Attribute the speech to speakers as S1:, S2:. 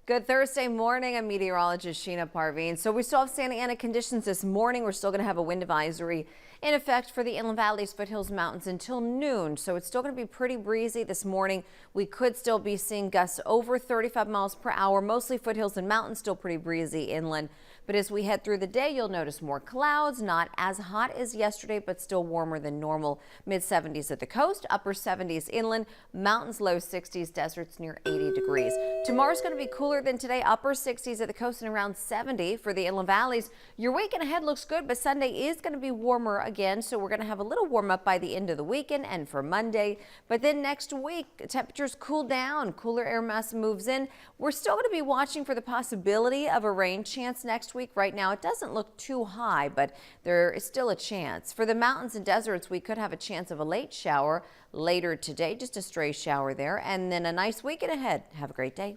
S1: Good Thursday morning. I'm meteorologist Sheena Parveen. So we still have Santa Ana conditions this morning. We're still going to have a wind advisory in effect for the inland valleys, foothills, mountains until noon. So it's still going to be pretty breezy this morning. We could still be seeing gusts over 35 miles per hour, mostly foothills and mountains, still pretty breezy inland. But as we head through the day, you'll notice more clouds, not as hot as yesterday, but still warmer than normal. Mid 70s at the coast, upper 70s inland, mountains low 60s, deserts near 80 degrees. Tomorrow's going to be cooler than today, upper 60s at the coast and around 70 for the inland valleys. Your weekend ahead looks good, but Sunday is going to be warmer again, so we're going to have a little warm up by the end of the weekend and for Monday. But then next week, temperatures cool down, cooler air mass moves in. We're still going to be watching for the possibility of a rain chance next week. Right now, it doesn't look too high, but there is still a chance. For the mountains and deserts, we could have a chance of a late shower later today, just a stray shower there, and then a nice weekend ahead. Have a great day.